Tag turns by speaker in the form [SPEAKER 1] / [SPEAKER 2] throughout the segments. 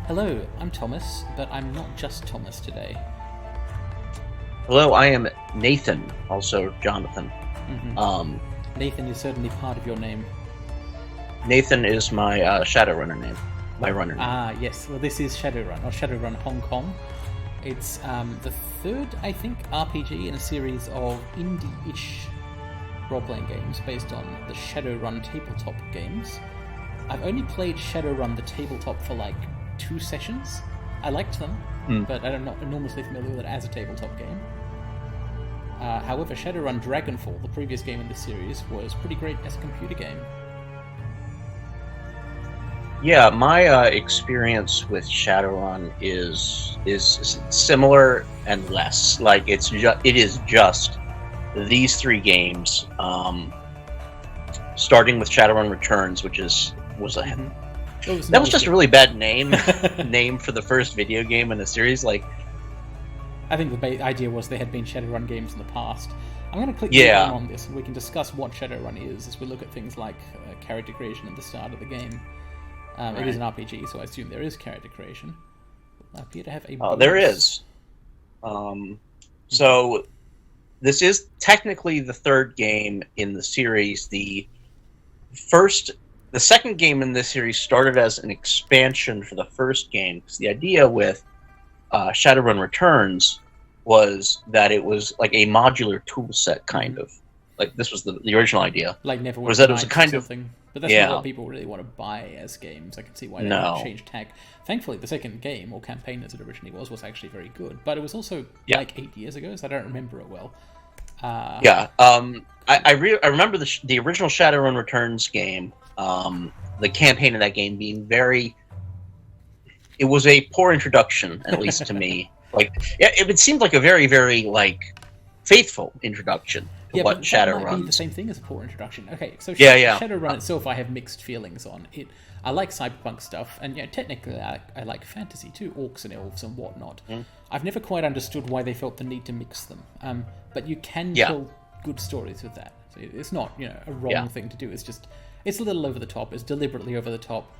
[SPEAKER 1] Hello, I'm Thomas, but I'm not just Thomas today.
[SPEAKER 2] Hello, I am Nathan, also Jonathan.
[SPEAKER 1] Nathan is certainly part of your name.
[SPEAKER 2] Nathan is my Shadowrunner name, my runner name.
[SPEAKER 1] Yes. Well, this is Shadowrun, or Shadowrun Hong Kong. It's the third, I think, RPG in a series of indie-ish role-playing games based on the Shadowrun tabletop games. I've only played Shadowrun the tabletop for like 2 sessions. I liked them, but I'm not enormously familiar with it as a tabletop game. However, Shadowrun Dragonfall, the previous game in the series, was pretty great as a computer game.
[SPEAKER 2] Yeah, my experience with Shadowrun is similar and less. Like it is just these 3 games, starting with Shadowrun Returns, which was just a really bad name for the first video game in the series. Like,
[SPEAKER 1] I think the idea was there had been Shadowrun games in the past. I'm going to click on this, and we can discuss what Shadowrun is as we look at things like character creation at the start of the game. Right. It is an RPG, so I assume there is character creation. I appear to have a.
[SPEAKER 2] Oh, there is. So this is technically the 3rd game in the series. The second game in this series started as an expansion for the first game, because the idea with Shadowrun Returns was that it was like a modular tool set, kind of. Like, this was the original idea.
[SPEAKER 1] Like Neverwinter
[SPEAKER 2] was that it was a
[SPEAKER 1] Nights
[SPEAKER 2] kind
[SPEAKER 1] or
[SPEAKER 2] of
[SPEAKER 1] something. But that's not what people really want to buy as games. I can see why they would change tack. Thankfully, the second game, or campaign as it originally was actually very good. But it was also like 8 years ago, so I don't remember it well.
[SPEAKER 2] I remember the original Shadowrun Returns game, the campaign of that game being it was a poor introduction, at least to me. Like, it seemed like a very, very, like, faithful introduction to what Shadowrun
[SPEAKER 1] might be the same thing as a poor introduction. Okay, so Shadowrun itself I have mixed feelings on. I like cyberpunk stuff, and technically I like fantasy too, orcs and elves and whatnot. I've never quite understood why they felt the need to mix them. But you can tell good stories with that. So it's not a wrong thing to do. It's just it's a little over the top. It's deliberately over the top.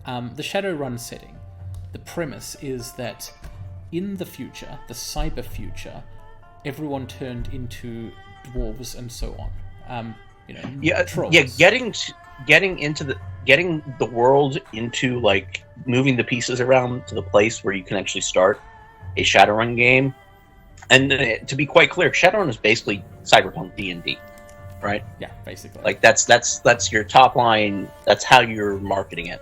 [SPEAKER 1] The Shadowrun setting, the premise is that in the future, the cyber future, everyone turned into dwarves and so on. Trolls.
[SPEAKER 2] Getting the world into, like, moving the pieces around to the place where you can actually start a Shadowrun game. And to be quite clear, Shadowrun is basically cyberpunk D&D, right?
[SPEAKER 1] Yeah, basically.
[SPEAKER 2] Like, that's your top line. That's how you're marketing it.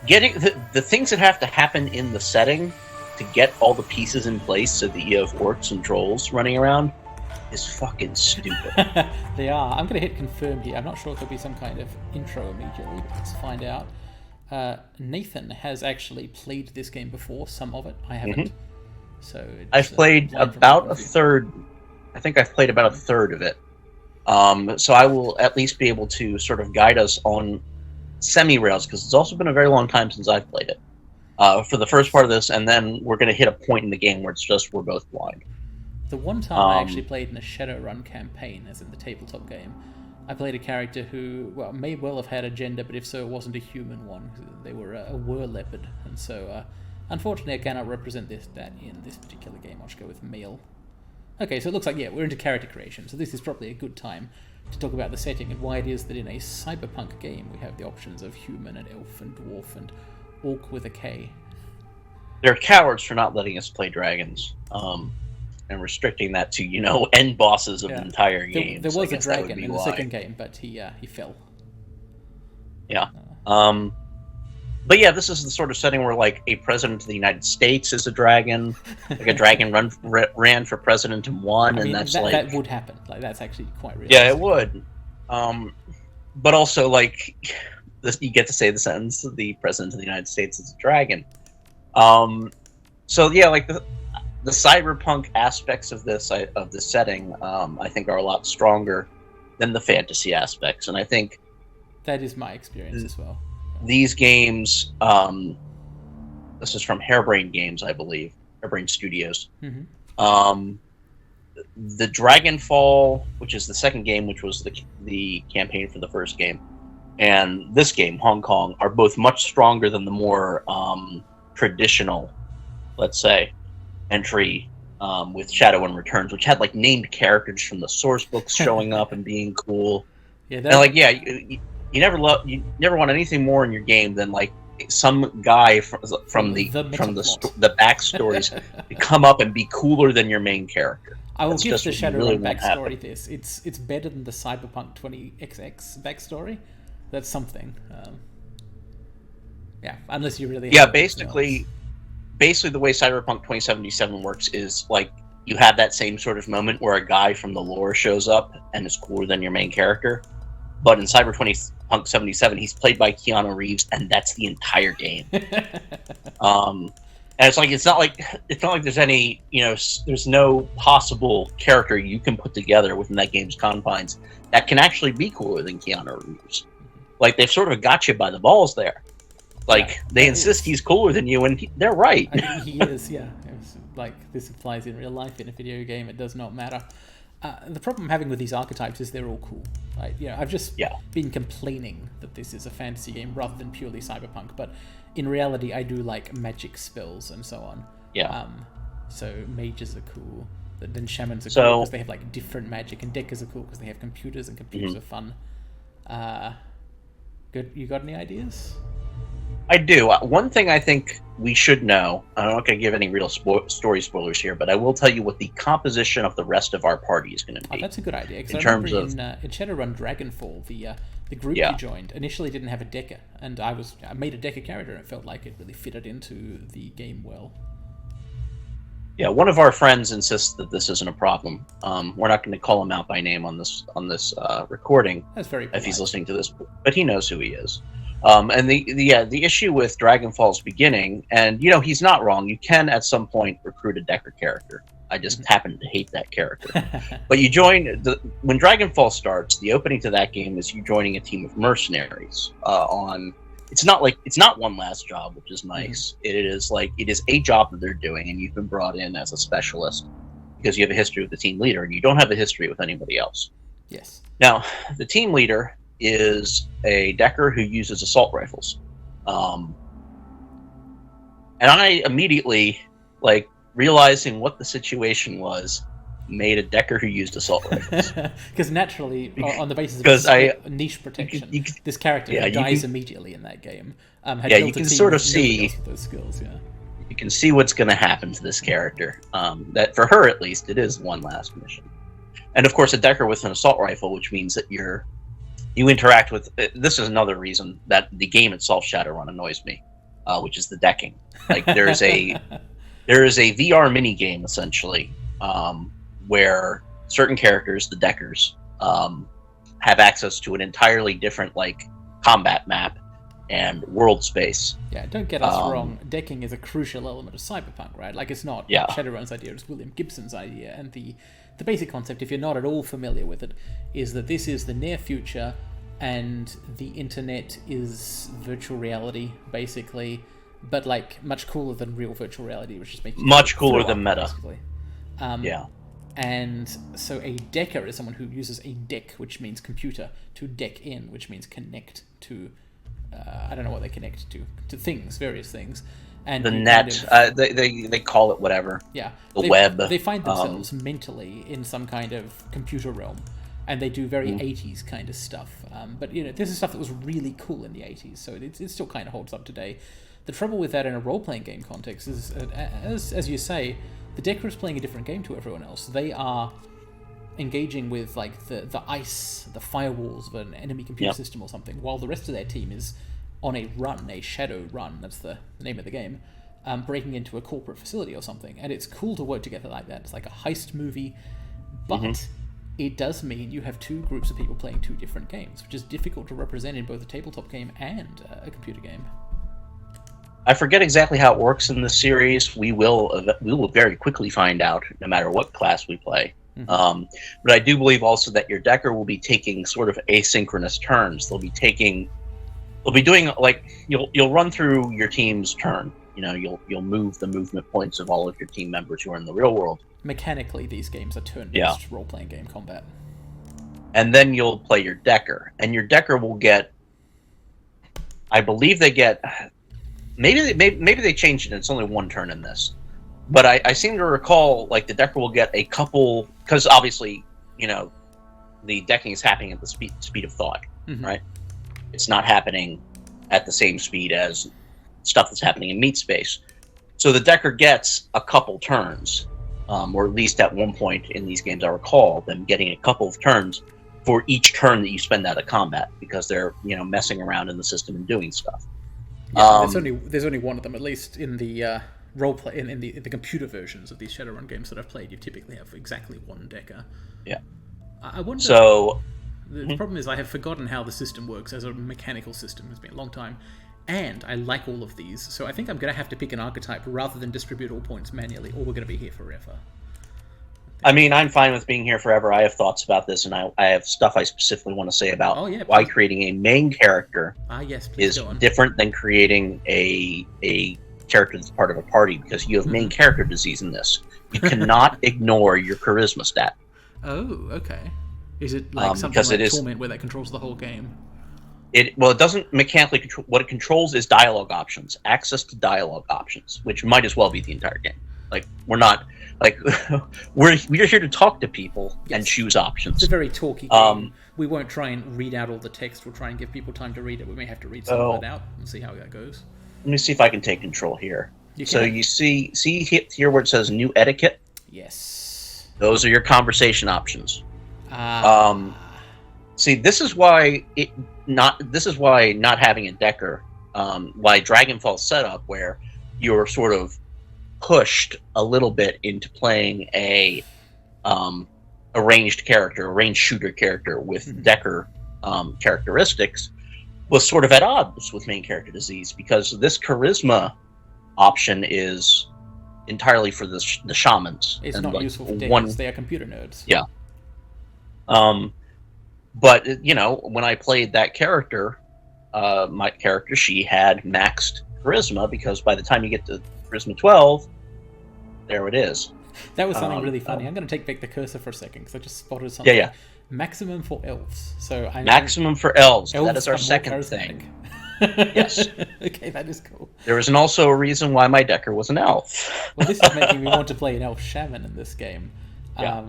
[SPEAKER 2] Getting the things that have to happen in the setting to get all the pieces in place so that you have orcs and trolls running around is fucking stupid.
[SPEAKER 1] They are. I'm going to hit confirm here. I'm not sure if there'll be some kind of intro immediately, but let's find out. Nathan has actually played this game before, some of it. I haven't. So
[SPEAKER 2] I've played about a third. I think I've played about a third of it. So I will at least be able to sort of guide us on semi-rails, because it's also been a very long time since I've played it. For the first part of this, and then we're going to hit a point in the game where it's just we're both blind.
[SPEAKER 1] The one time I actually played in a Shadowrun campaign, as in the tabletop game, I played a character who, may well have had a gender, but if so, it wasn't a human one. They were a whirl-leopard, and so, unfortunately, I cannot represent that in this particular game. I'll just go with male. Okay, so it looks like, we're into character creation, so this is probably a good time to talk about the setting and why it is that in a cyberpunk game we have the options of human and elf and dwarf and orc with a K.
[SPEAKER 2] They're cowards for not letting us play dragons, and restricting that to, end bosses of the entire game.
[SPEAKER 1] There was a dragon in the second game, but he fell.
[SPEAKER 2] Yeah. But yeah, this is the sort of setting where, like, a president of the United States is a dragon. Like, a dragon ran for president and won, and
[SPEAKER 1] that would happen. Like, that's actually quite real.
[SPEAKER 2] Yeah, it would. But also, like, you get to say the sentence, the president of the United States is a dragon. So yeah, like, the cyberpunk aspects of this setting, I think, are a lot stronger than the fantasy aspects, and I think
[SPEAKER 1] that is my experience as well.
[SPEAKER 2] These games, this is from Harebrained Games, I believe, Harebrained Studios. The Dragonfall, which is the second game, which was the campaign for the first game, and this game, Hong Kong, are both much stronger than the more traditional, let's say, entry with Shadowrun Returns, which had like named characters from the source books showing up and being cool. Yeah, and like you never want anything more in your game than like some guy from the backstories to come up and be cooler than your main character.
[SPEAKER 1] I will give the Shadowrun backstory this. It's better than the Cyberpunk 20XX backstory. That's something. Yeah, unless you really...
[SPEAKER 2] Yeah, basically the way Cyberpunk 2077 works is like you have that same sort of moment where a guy from the lore shows up and is cooler than your main character. But in Cyberpunk 77, he's played by Keanu Reeves, and that's the entire game. And it's not like there's any, there's no possible character you can put together within that game's confines that can actually be cooler than Keanu Reeves. Like, they've sort of got you by the balls there. Like, they insist he's cooler than you, and they're right.
[SPEAKER 1] I mean, he is, yeah. It's like, this applies in real life. In a video game, it does not matter. The problem I'm having with these archetypes is they're all cool. Right? I've just been complaining that this is a fantasy game rather than purely cyberpunk, but in reality, I do like magic spells and so on.
[SPEAKER 2] Yeah.
[SPEAKER 1] So mages are cool. Then shamans are cool because they have like different magic, and deckers are cool because they have computers, and computers are fun. Good. You got any ideas?
[SPEAKER 2] I do. One thing I think we should know, I'm not going to give any real story spoilers here, but I will tell you what the composition of the rest of our party is going to be.
[SPEAKER 1] Oh, that's a good idea. In terms of in Shadowrun Dragonfall, the group you joined initially didn't have a decker, and I made a decker character, and it felt like it really fitted into the game well.
[SPEAKER 2] Yeah, one of our friends insists that this isn't a problem. We're not going to call him out by name on this recording.
[SPEAKER 1] That's very polite.
[SPEAKER 2] If he's listening to this, but he knows who he is. And the issue with Dragonfall's beginning, and he's not wrong. You can at some point recruit a decker character. I just happen to hate that character. But you join when Dragonfall starts. The opening to that game is you joining a team of mercenaries. It's not one last job, which is nice. It is a job that they're doing, and you've been brought in as a specialist because you have a history with the team leader, and you don't have a history with anybody else.
[SPEAKER 1] Yes.
[SPEAKER 2] Now, the team leader is a decker who uses assault rifles. And I immediately, realizing what the situation was, made a decker who used assault rifles.
[SPEAKER 1] Because naturally, on the basis of niche protection, this character who dies immediately in that game
[SPEAKER 2] you can sort of see
[SPEAKER 1] those skills. Yeah,
[SPEAKER 2] you can see what's going to happen to this character. That for her, at least, it is one last mission. And of course, a decker with an assault rifle, which means that you interact with. This is another reason that the game itself, Shadowrun, annoys me, which is the decking. There is a VR mini game essentially, where certain characters, the deckers, have access to an entirely different combat map and world space.
[SPEAKER 1] Yeah, don't get us wrong. Decking is a crucial element of cyberpunk, right? It's not Shadowrun's idea; it's William Gibson's idea, and the basic concept, if you're not at all familiar with it, is that this is the near future, and the internet is virtual reality, basically, but much cooler than real virtual reality, which is making
[SPEAKER 2] much cooler than meta.
[SPEAKER 1] Basically. And so a decker is someone who uses a deck, which means computer, to deck in, which means connect to. I don't know what they connect to things, various things. And
[SPEAKER 2] the net, they call it whatever.
[SPEAKER 1] Yeah,
[SPEAKER 2] the web.
[SPEAKER 1] They find themselves mentally in some kind of computer realm, and they do very 80s kind of stuff. But this is stuff that was really cool in the 80s, so it still kind of holds up today. The trouble with that in a role-playing game context is, as you say, the decker is playing a different game to everyone else. They are engaging with the ice, the firewalls of an enemy computer system or something, while the rest of their team is on a run, a shadow run, that's the name of the game, breaking into a corporate facility or something. And it's cool to work together like that. It's like a heist movie, but it does mean you have two groups of people playing two different games, which is difficult to represent in both a tabletop game and a computer game.
[SPEAKER 2] I forget exactly how it works in the series. We will very quickly find out, no matter what class we play. But I do believe also that your decker will be taking sort of asynchronous turns. They'll be doing you'll run through your team's turn. You'll move the movement points of all of your team members who are in the real world.
[SPEAKER 1] Mechanically, these games are turn-based role-playing game combat.
[SPEAKER 2] And then you'll play your decker, and your decker will get I believe they get maybe they changed it. It's only one turn in this, but I seem to recall like the decker will get a couple because obviously the decking is happening at the speed of thought, right? It's not happening at the same speed as stuff that's happening in meat space. So the decker gets a couple turns, or at least at one point in these games, I recall them getting a couple of turns for each turn that you spend out of combat because they're messing around in the system and doing stuff.
[SPEAKER 1] Yeah, there's only one of them, at least in the roleplay in the computer versions of these Shadowrun games that I've played. You typically have exactly one decker.
[SPEAKER 2] Yeah.
[SPEAKER 1] I wonder.
[SPEAKER 2] So
[SPEAKER 1] the problem is I have forgotten how the system works as a mechanical system. It's been a long time. And I like all of these, so I think I'm going to have to pick an archetype rather than distribute all points manually, or we're going to be here forever.
[SPEAKER 2] I mean, I'm fine with being here forever. I have thoughts about this, and I have stuff I specifically want to say about why creating a main character is different than creating a character that's part of a party, because you have main character disease in this. You cannot ignore your charisma stat.
[SPEAKER 1] Oh, okay. Is it like something like Torment where that controls the whole game?
[SPEAKER 2] It doesn't mechanically control. What it controls is dialogue options, access to dialogue options, which might as well be the entire game. Like we're not like we're here to talk to people and choose options.
[SPEAKER 1] It's a very talky game. We won't try and read out all the text. We'll try and give people time to read it. We may have to read some of it out and see how that goes.
[SPEAKER 2] Let me see if I can take control here. So you see here where it says new etiquette.
[SPEAKER 1] Yes.
[SPEAKER 2] Those are your conversation options. See, this is why not having a decker, why Dragonfall's set up where you're sort of pushed a little bit into playing a ranged shooter character with decker characteristics, was sort of at odds with main character disease, because this charisma option is entirely for the shamans.
[SPEAKER 1] It's not useful for deckers. They are computer nerds.
[SPEAKER 2] Yeah. But, when I played that character, my character, she had maxed charisma, because by the time you get to charisma 12, there it is.
[SPEAKER 1] That was something really funny. I'm going to take back the cursor for a second, because I just spotted something.
[SPEAKER 2] Yeah.
[SPEAKER 1] Maximum for elves.
[SPEAKER 2] Maximum for elves. That is our second thing. Yes.
[SPEAKER 1] Okay, that is cool.
[SPEAKER 2] There is also a reason why my decker was an elf.
[SPEAKER 1] Well, this is making me want to play an elf shaman in this game.
[SPEAKER 2] Yeah.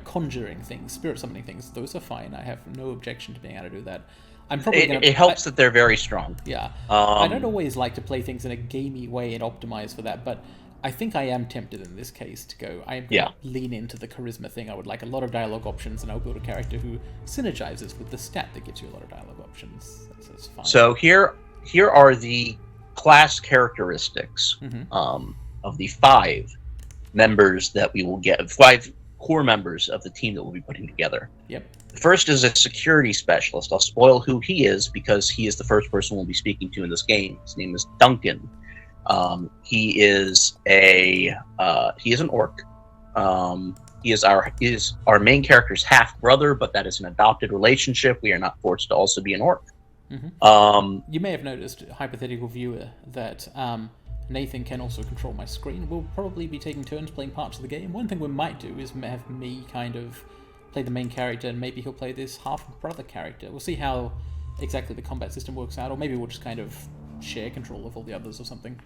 [SPEAKER 1] Conjuring things, spirit summoning things, those are fine. I have no objection to being able to do that.
[SPEAKER 2] It helps that they're very strong.
[SPEAKER 1] Yeah. I don't always like to play things in a gamey way and optimize for that, but I think I am tempted in this case to go, I am going to lean into the charisma thing. I would like a lot of dialogue options, and I'll build a character who synergizes with the stat that gives you a lot of dialogue options. That's fine.
[SPEAKER 2] So here are the class characteristics of the 5 members that we will get, 5 core members of the team that we'll be putting together.
[SPEAKER 1] Yep.
[SPEAKER 2] The first is a security specialist. I'll spoil who he is because he is the first person we'll be speaking to in this game. His name is Duncan. He is an orc. He is our main character's half brother, but that is an adopted relationship. We are not forced to also be an orc.
[SPEAKER 1] You may have noticed, hypothetical viewer, that Nathan can also control my screen. We'll probably be taking turns playing parts of the game. One thing we might do is have me kind of play the main character, and maybe he'll play this half-brother character. We'll see how exactly the combat system works out, or maybe we'll just kind of share control of all the others or something.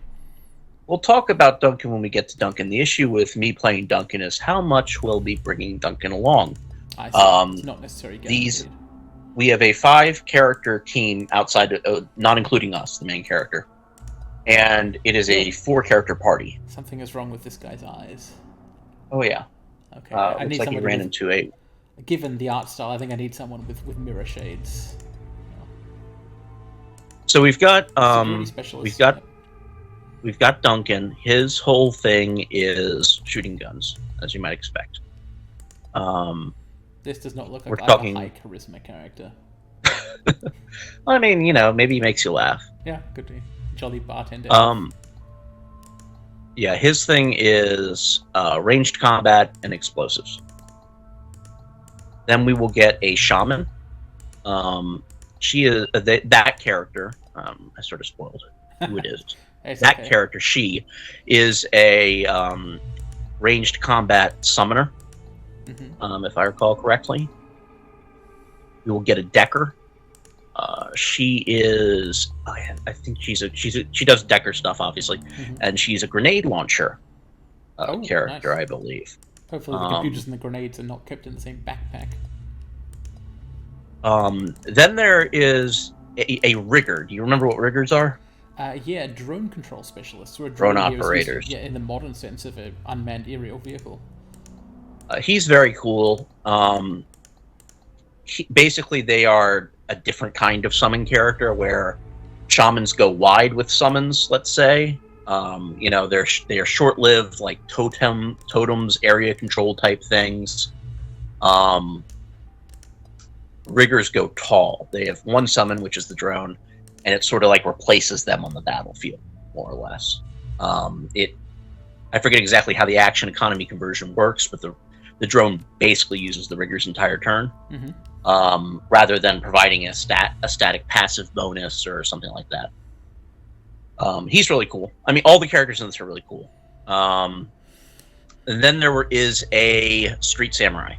[SPEAKER 2] We'll talk about Duncan when we get to Duncan. The issue with me playing Duncan is how much we'll be bringing Duncan along.
[SPEAKER 1] I see. It's not necessarily guaranteed.
[SPEAKER 2] We have a 5-character team outside, not including us, the main character. And it is a 4-character party.
[SPEAKER 1] Something is wrong with this guy's eyes.
[SPEAKER 2] Oh, yeah.
[SPEAKER 1] Okay. I need
[SPEAKER 2] looks like he ran into a...
[SPEAKER 1] Given the art style, I think I need someone with mirror shades.
[SPEAKER 2] So we've got we've got Duncan. His whole thing is shooting guns, as you might expect.
[SPEAKER 1] This does not look like a high charisma character.
[SPEAKER 2] I mean, maybe he makes you laugh.
[SPEAKER 1] Yeah, could be. Jolly bartender.
[SPEAKER 2] Yeah, his thing is ranged combat and explosives. Then we will get a shaman. She is that character. I sort of spoiled who it is. That character, she is a ranged combat summoner, if I recall correctly. We will get a decker. She is. I think she does Decker stuff, obviously, and she's a grenade launcher character, nice. I believe.
[SPEAKER 1] Hopefully, the computers and the grenades are not kept in the same backpack.
[SPEAKER 2] Then there is a rigger. Do you remember what riggers are?
[SPEAKER 1] Yeah, drone control specialists, or
[SPEAKER 2] drone operators.
[SPEAKER 1] Yeah, in the modern sense of an unmanned aerial vehicle.
[SPEAKER 2] He's very cool. Basically, they are a different kind of summon character where shamans go wide with summons, let's say. They're short-lived, like totems, area control type things. Riggers go tall. They have one summon, which is the drone, and it sort of like replaces them on the battlefield, more or less. I forget exactly how the action economy conversion works, but the drone basically uses the rigger's entire turn, rather than providing a static passive bonus or something like that. He's really cool. I mean, all the characters in this are really cool. And then there is a street samurai,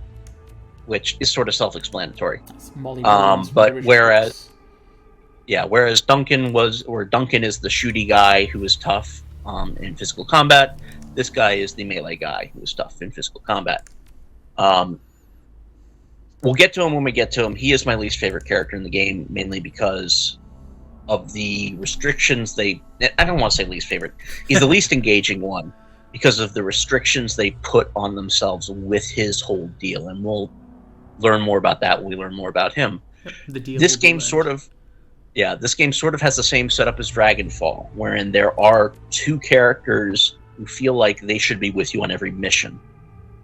[SPEAKER 2] which is sort of self-explanatory. But whereas Duncan is the shooty guy who is tough in physical combat, this guy is the melee guy who is tough in physical combat. We'll get to him when we get to him. He is my least favorite character in the game, mainly because of the restrictions I don't want to say least favorite. He's the least engaging one because of the restrictions they put on themselves with his whole deal, and we'll learn more about that when we learn more about him. This game sort of has the same setup as Dragonfall, wherein there are two characters who feel like they should be with you on every mission.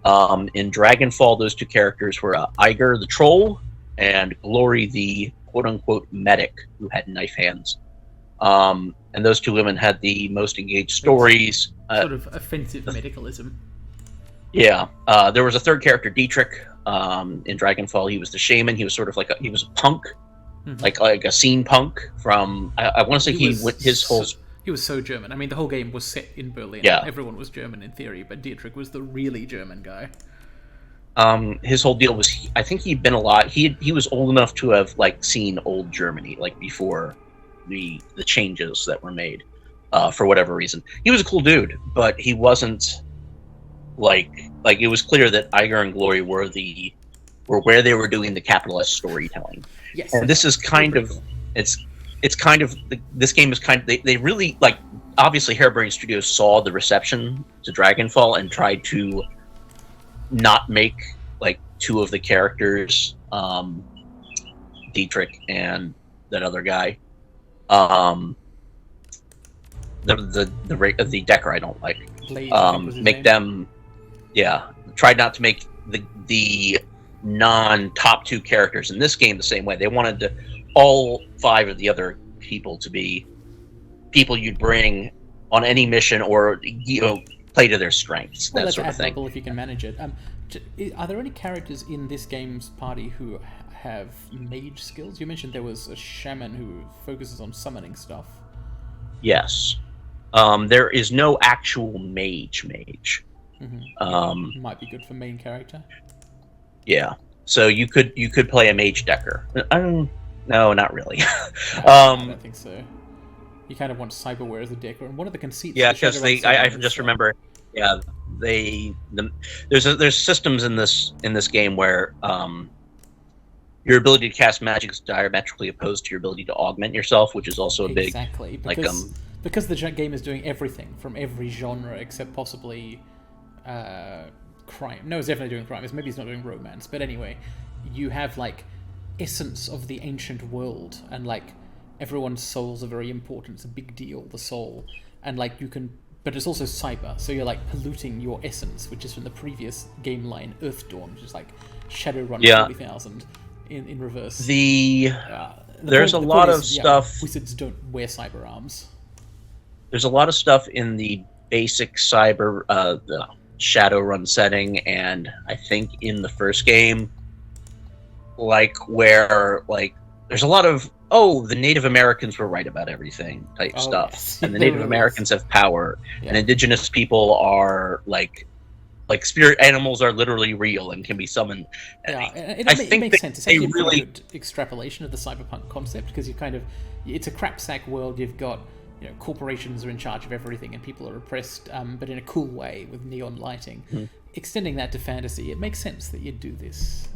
[SPEAKER 2] In Dragonfall, those two characters were Iger the Troll and Glory the quote-unquote medic who had knife hands. And those two women had the most engaged stories.
[SPEAKER 1] Sort of offensive medicalism.
[SPEAKER 2] Yeah. There was a third character, Dietrich. In Dragonfall, he was the shaman. He was sort of like he was a punk, like a scene punk from. I want to say
[SPEAKER 3] He was so German. I mean, the whole game was set in Berlin.
[SPEAKER 2] Yeah.
[SPEAKER 3] Everyone was German in theory, but Dietrich was the really German guy.
[SPEAKER 2] His whole deal was, I think he'd been alive. He was old enough to have seen old Germany, before the changes that were made, for whatever reason. He was a cool dude, but he wasn't it was clear that Iger and Glory were where they were doing the capital S storytelling.
[SPEAKER 1] Yes.
[SPEAKER 2] And this is kind of this game is kind of they really obviously Harebrained Studios saw the reception to Dragonfall and tried to not make two of the characters, Dietrich and that other guy, the Decker I don't like. Make them, tried not to make the non-top two characters in this game the same way. They wanted all five of the other people to be people you'd bring on any mission or play to their strengths. That sort of thing.
[SPEAKER 1] If you can manage it. Are there any characters in this game's party who have mage skills? You mentioned there was a shaman who focuses on summoning stuff.
[SPEAKER 2] Yes. There is no actual mage.
[SPEAKER 1] Might be good for main character.
[SPEAKER 2] Yeah. So you could play a mage Decker. No, not really.
[SPEAKER 1] I don't think so. You kind of want Cyberware as a Decker, and one of the conceits.
[SPEAKER 2] Yeah, because I just remember. Yeah, there's systems in this game where your ability to cast magic is diametrically opposed to your ability to augment yourself, which is also a big
[SPEAKER 1] because the game is doing everything from every genre except possibly crime. No, it's definitely doing crime. Maybe it's not doing romance, but anyway, you have essence of the ancient world, and everyone's souls are very important. It's a big deal, the soul, and you can. But it's also cyber, so you're polluting your essence, which is from the previous game line, Earthdawn, which is Shadowrun 40,000 in reverse.
[SPEAKER 2] There's a lot of stuff.
[SPEAKER 1] Wizards don't wear cyber arms.
[SPEAKER 2] There's a lot of stuff in the basic cyber, the Shadowrun setting, and I think in the first game, where there's a lot of the Native Americans were right about everything type stuff. Yes. And the Native Americans have power. Yeah. And indigenous people are like spirit animals are literally real and can be summoned.
[SPEAKER 1] Yeah, it makes sense. It's actually a really good extrapolation of the cyberpunk concept, because it's a crapsack world. You've got, corporations are in charge of everything and people are oppressed, but in a cool way with neon lighting. Mm-hmm. Extending that to fantasy, it makes sense that you'd do this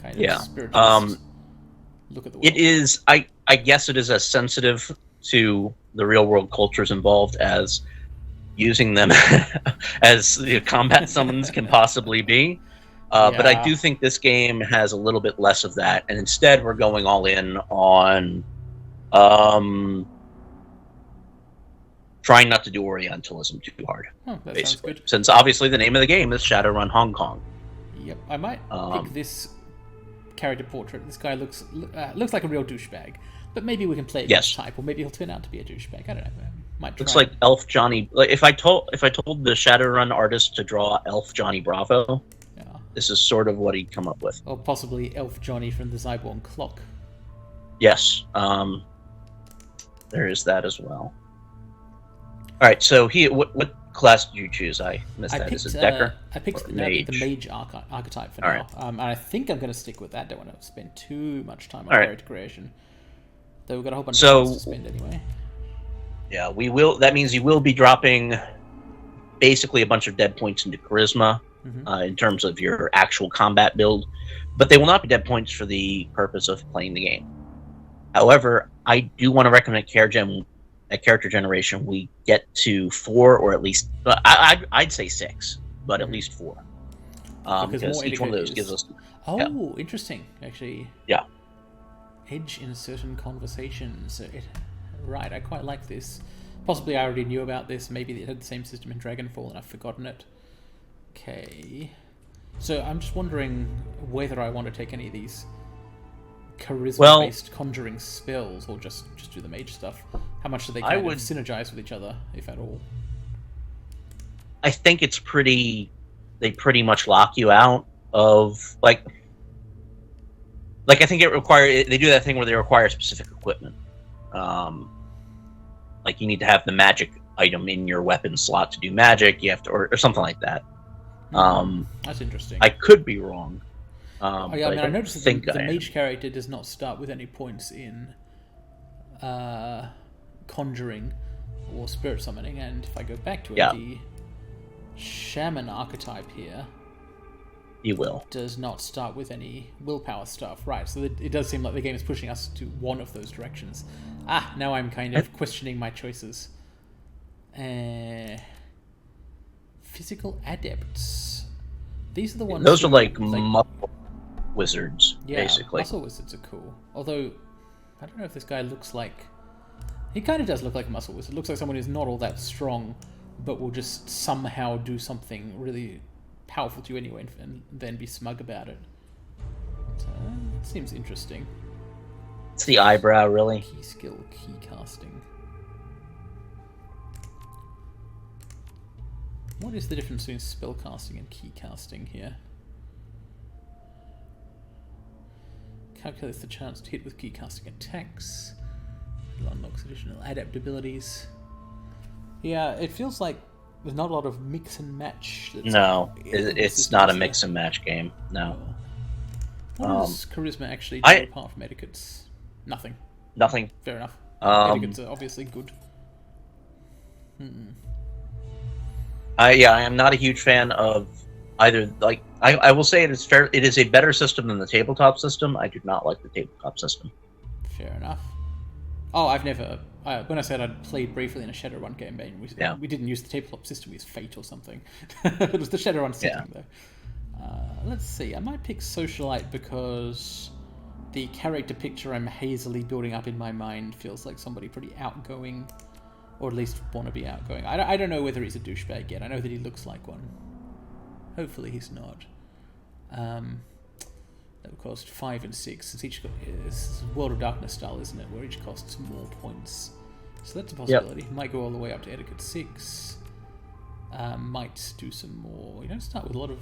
[SPEAKER 1] kind of spiritualist look at the world.
[SPEAKER 2] It is, I guess it is as sensitive to the real world cultures involved as using them as combat summons can possibly be. But I do think this game has a little bit less of that, and instead we're going all in on trying not to do Orientalism too hard.
[SPEAKER 1] Oh, that sounds good.
[SPEAKER 2] Since obviously the name of the game is Shadowrun Hong Kong.
[SPEAKER 1] Yep, I might pick this character portrait. This guy looks like a real douchebag, but maybe we can play it this type, or maybe he'll turn out to be a douchebag. I don't know. Might try.
[SPEAKER 2] Looks like Elf Johnny. Like if I told the Shadowrun artist to draw Elf Johnny Bravo, this is sort of what he'd come up with.
[SPEAKER 1] Or possibly Elf Johnny from the Zyborn Clock.
[SPEAKER 2] Yes, there is that as well. All right, so what class did you choose? I missed that. Is it Decker?
[SPEAKER 1] I picked the mage archetype for now. Right. And I think I'm going to stick with that. Don't want to spend too much time on character creation. Though we've got a whole bunch of things to spend anyway.
[SPEAKER 2] Yeah, we will. That means you will be dropping basically a bunch of dead points into charisma in terms of your actual combat build, but they will not be dead points for the purpose of playing the game. However, I do want to recommend at character generation we get to 4, or at least I'd say 6, but at least 4, because each one of those gives us.
[SPEAKER 1] Interesting, actually.
[SPEAKER 2] Yeah.
[SPEAKER 1] Edge in certain conversations. Right, I quite like this. Possibly I already knew about this. Maybe it had the same system in Dragonfall and I've forgotten it. Okay. So I'm just wondering whether I want to take any of these charisma-based conjuring spells, or just do the mage stuff. How much do they kind of synergize with each other, if at all?
[SPEAKER 2] I think it's they pretty much lock you out of, like I think they do that thing where they require specific equipment. Like you need to have the magic item in your weapon slot to do magic. You have to, or something like that.
[SPEAKER 1] That's interesting.
[SPEAKER 2] I could be wrong.
[SPEAKER 1] I noticed that the mage character does not start with any points in conjuring or spirit summoning, and if I go back to the shaman archetype here,
[SPEAKER 2] you will.
[SPEAKER 1] Does not start with any willpower stuff. Right, so it does seem like the game is pushing us to one of those directions. Now I'm kind of questioning my choices. Physical Adepts. These are the ones...
[SPEAKER 2] Those are like muscle wizards, basically.
[SPEAKER 1] Muscle wizards are cool. Although, I don't know if this guy looks like... He kind of does look like a muscle wizard. Looks like someone who's not all that strong, but will just somehow do something really powerful to you anyway, and then be smug about it. So, it seems interesting.
[SPEAKER 2] It's the eyebrow, really.
[SPEAKER 1] Key skill, key casting. What is the difference between spell casting and key casting here? Calculates the chance to hit with key casting attacks. It unlocks additional adept abilities. Yeah, it feels like there's not a lot of mix and match.
[SPEAKER 2] No, it's not a mix and match game. No.
[SPEAKER 1] What does charisma actually do apart from etiquettes? Nothing.
[SPEAKER 2] Nothing.
[SPEAKER 1] Fair enough. Etiquettes are obviously good.
[SPEAKER 2] I am not a huge fan of either. Like I will say it is a better system than the tabletop system. I do not like the tabletop system.
[SPEAKER 1] Fair enough. Oh, I've never. When I said I'd played briefly in a Shadowrun campaign, we didn't use the tabletop system. We used Fate or something. It was the Shadowrun setting though. Let's see. I might pick Socialite because the character picture I'm hazily building up in my mind feels like somebody pretty outgoing, or at least want to be outgoing. I don't know whether he's a douchebag yet. I know that he looks like one. Hopefully he's not. That would cost 5 and 6, since each is World of Darkness style, isn't it? Where each costs more points. So that's a possibility. Yep. Might go all the way up to Etiquette 6. Might do some more. You don't start with a lot of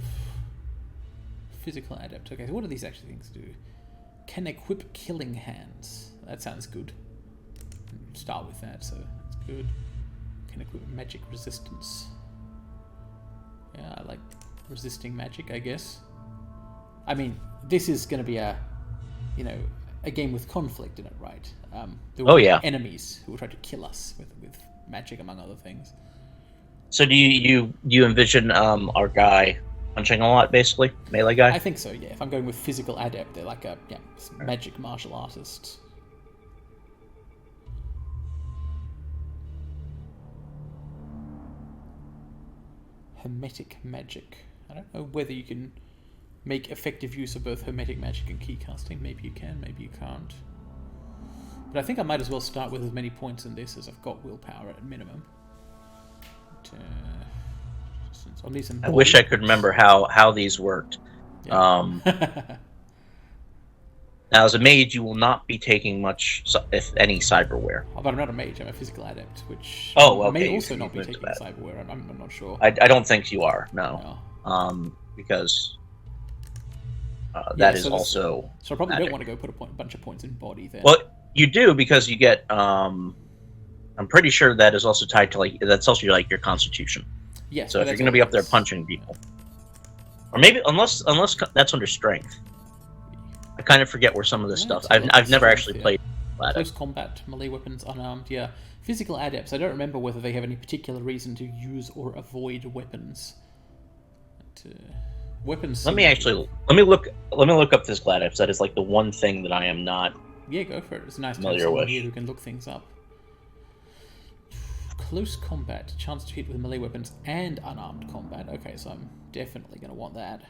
[SPEAKER 1] Physical Adept. Okay, so what do these actually things do? Can equip Killing Hands. That sounds good. Start with that, so that's good. Can equip Magic Resistance. Yeah, I like resisting magic, I guess. I mean, this is going to be a game with conflict in it, right? There will be enemies who will try to kill us with magic, among other things.
[SPEAKER 2] So do you envision our guy punching a lot, basically? Melee guy?
[SPEAKER 1] I think so, yeah. If I'm going with Physical Adept, they're like a magic martial artist. Hermetic magic. I don't know whether you can make effective use of both hermetic magic and key casting. Maybe you can, maybe you can't. But I think I might as well start with as many points in this as I've got willpower at minimum. I'll need some.
[SPEAKER 2] I wish I could remember how these worked. Yeah. Now, as a mage, you will not be taking much, if any, cyberware.
[SPEAKER 1] Oh, but I'm not a mage. I'm a Physical Adept, which
[SPEAKER 2] may
[SPEAKER 1] also not be taking cyberware. I'm not sure.
[SPEAKER 2] I don't think you are, no. Because that is also.
[SPEAKER 1] So I probably don't want to go put a bunch of points in body then.
[SPEAKER 2] Well, you do, because you get. I'm pretty sure that is also tied to that's also your constitution.
[SPEAKER 1] Yes.
[SPEAKER 2] So if you're going to be up there punching people, or maybe unless that's under strength. I kind of forget where some of this stuff. I've never actually played.
[SPEAKER 1] Close combat, melee weapons, unarmed. Yeah, Physical Adepts. I don't remember whether they have any particular reason to use or avoid weapons. Weapons.
[SPEAKER 2] Let me look up Physical Adepts. That is like the one thing that I am not.
[SPEAKER 1] Yeah, go for it. It's nice to have someone here who can look things up. Close combat, chance to hit with melee weapons and unarmed combat. Okay, so I'm definitely going to want that.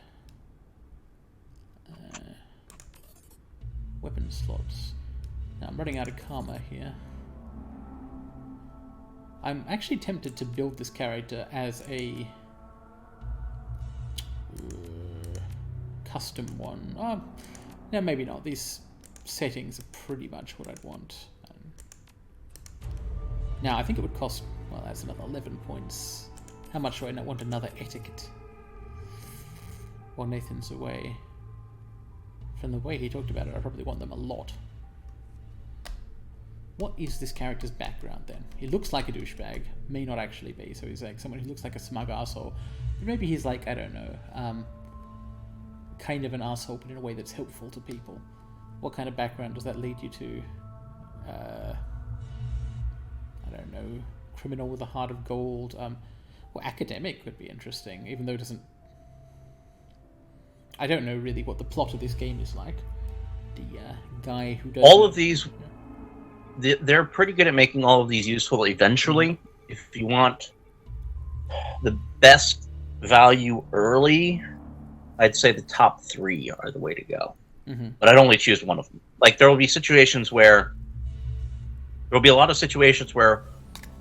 [SPEAKER 1] Weapon slots. Now I'm running out of karma here. I'm actually tempted to build this character as a custom one. No, maybe not. These settings are pretty much what I'd want. Now, I think it would cost, well, that's another 11 points. How much do I want another etiquette? While Nathan's away. From the way he talked about it, I probably want them a lot. What is this character's background, then? He looks like a douchebag. May not actually be, so he's like someone who looks like a smug arsehole. But maybe he's like, I don't know, kind of an arsehole, but in a way that's helpful to people. What kind of background does that lead you to? I don't know, criminal with a heart of gold. Well, academic would be interesting, even though it doesn't... I don't know really what the plot of this game is like. The guy who does...
[SPEAKER 2] All of these... They're pretty good at making all of these useful eventually. If you want the best value early, I'd say the top 3 are the way to go.
[SPEAKER 1] Mm-hmm.
[SPEAKER 2] But I'd only choose one of them. Like, there will be situations where... There will be a lot of situations where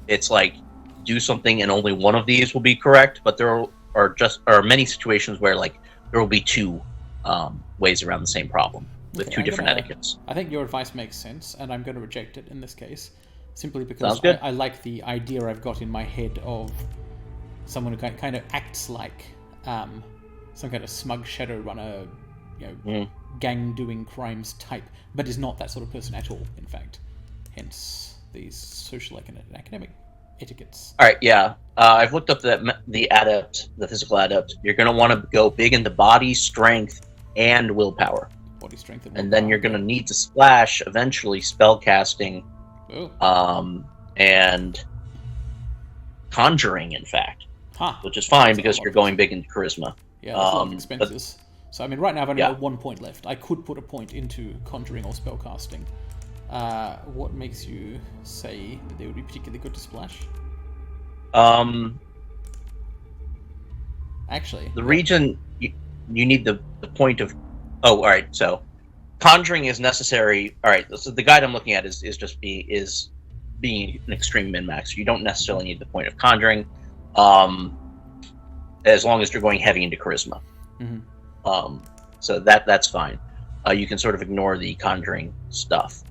[SPEAKER 2] it's like, do something and only one of these will be correct, but there are many situations where, like, there will be 2 ways around the same problem with 2 different etiquettes.
[SPEAKER 1] I think your advice makes sense, and I'm going to reject it in this case, simply because I like the idea I've got in my head of someone who kind of acts like some kind of smug Shadowrunner, gang doing crimes type, but is not that sort of person at all, in fact. Hence these social and academic etiquettes.
[SPEAKER 2] All right, yeah. I've looked up the adept, the Physical Adept. You're going to want to go big into body strength and willpower.
[SPEAKER 1] Body strength
[SPEAKER 2] and then you're going to need to splash eventually spell casting, and conjuring, in fact, which is fine because you're going big into charisma.
[SPEAKER 1] Yeah, that's a lot of expenses. So I mean, right now I've only got 1 point left. I could put a point into conjuring or spell casting. What makes you say that they would be particularly good to splash? Actually,
[SPEAKER 2] the region you need the point of. Oh, all right. So, conjuring is necessary. All right. So the guide I'm looking at is being an extreme min max. You don't necessarily need the point of conjuring, as long as you're going heavy into charisma.
[SPEAKER 1] Mm-hmm.
[SPEAKER 2] So that's fine. You can sort of ignore the conjuring stuff.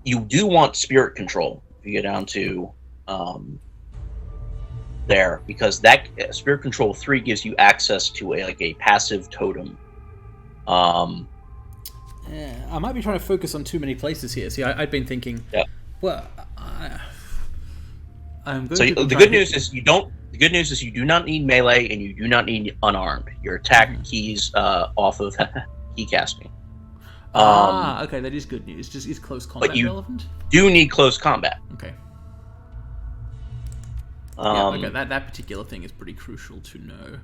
[SPEAKER 2] You do want spirit control if you get down to there, because that spirit control 3 gives you access to a passive totem.
[SPEAKER 1] I might be trying to focus on too many places here. See, I'd been thinking, well, I'm going
[SPEAKER 2] so the good news is you don't The good news is you do not need melee and you do not need unarmed. Your attack keys off of key casting.
[SPEAKER 1] Okay, that is good news. Just is close combat
[SPEAKER 2] but you
[SPEAKER 1] relevant?
[SPEAKER 2] Do need close combat.
[SPEAKER 1] Okay.
[SPEAKER 2] Okay,
[SPEAKER 1] that particular thing is pretty crucial to know.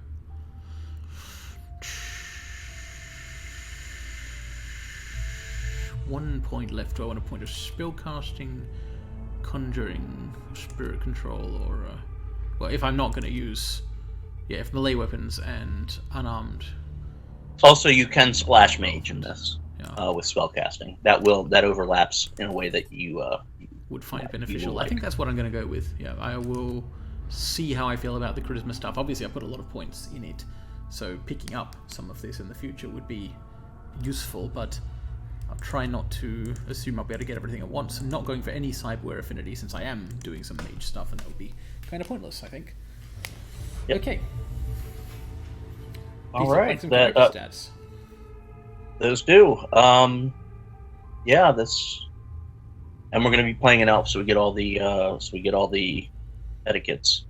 [SPEAKER 1] 1 point left. Do I want a point of spellcasting, conjuring, spirit control, or well, if I'm not going to use, if melee weapons and unarmed.
[SPEAKER 2] Also, you can splash mage in this with spellcasting. That overlaps in a way that you
[SPEAKER 1] would find beneficial. I think that's what I'm going to go with. Yeah, I will see how I feel about the charisma stuff. Obviously, I put a lot of points in it, so picking up some of this in the future would be useful, but I'll try not to assume I'll be able to get everything at once. I'm not going for any cyberware affinity since I am doing some mage stuff, and that would be kind of pointless, I think.
[SPEAKER 2] Yep.
[SPEAKER 1] Okay.
[SPEAKER 2] All right.
[SPEAKER 1] Stats.
[SPEAKER 2] Those do. This, and we're going to be playing an elf, so we get all the etiquettes.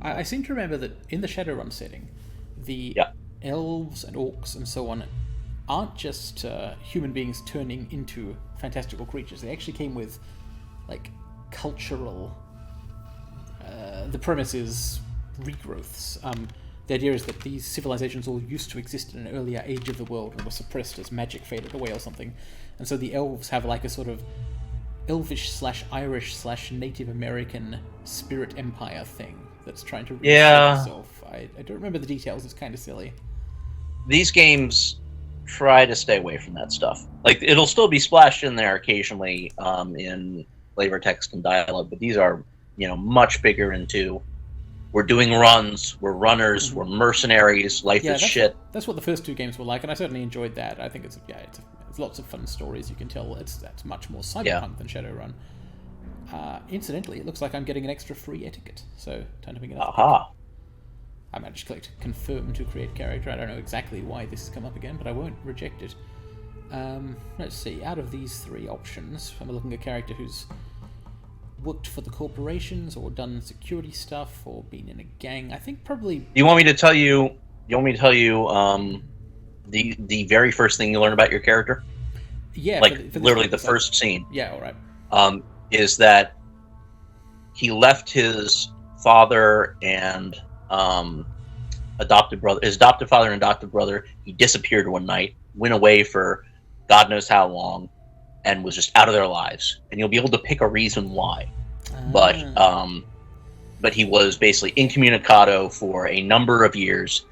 [SPEAKER 1] I seem to remember that in the Shadowrun setting, the elves and orcs and so on aren't just human beings turning into fantastical creatures. They actually came with, like, cultural... the premise is regrowths. The idea is that these civilizations all used to exist in an earlier age of the world and were suppressed as magic faded away or something. And so the elves have, like, a sort of Elvish/Irish/Native American spirit empire thing that's trying to reset itself. I don't remember the details. It's kind of silly.
[SPEAKER 2] These games try to stay away from that stuff. Like, it'll still be splashed in there occasionally in flavor text and dialogue, but these are, much bigger into, we're doing runs, we're runners, we're mercenaries, life is shit.
[SPEAKER 1] That's what the first two games were like, and I certainly enjoyed that. I think it's lots of fun stories. You can tell that's much more cyberpunk than Shadowrun. Incidentally, it looks like I'm getting an extra free etiquette, so time to pick it up.
[SPEAKER 2] Aha.
[SPEAKER 1] I might just click confirm to create character. I don't know exactly why this has come up again, but I won't reject it. Let's see, out of these three options, I'm looking at a character who's worked for the corporations or done security stuff or been in a gang. I think probably...
[SPEAKER 2] You want me to tell you the very first thing you learn about your character?
[SPEAKER 1] Yeah.
[SPEAKER 2] For literally the first scene.
[SPEAKER 1] Yeah, all right.
[SPEAKER 2] Is that he left his father and his adopted father and adopted brother. He disappeared one night, went away for God knows how long, and was just out of their lives. And you'll be able to pick a reason why. But he was basically incommunicado for a number of years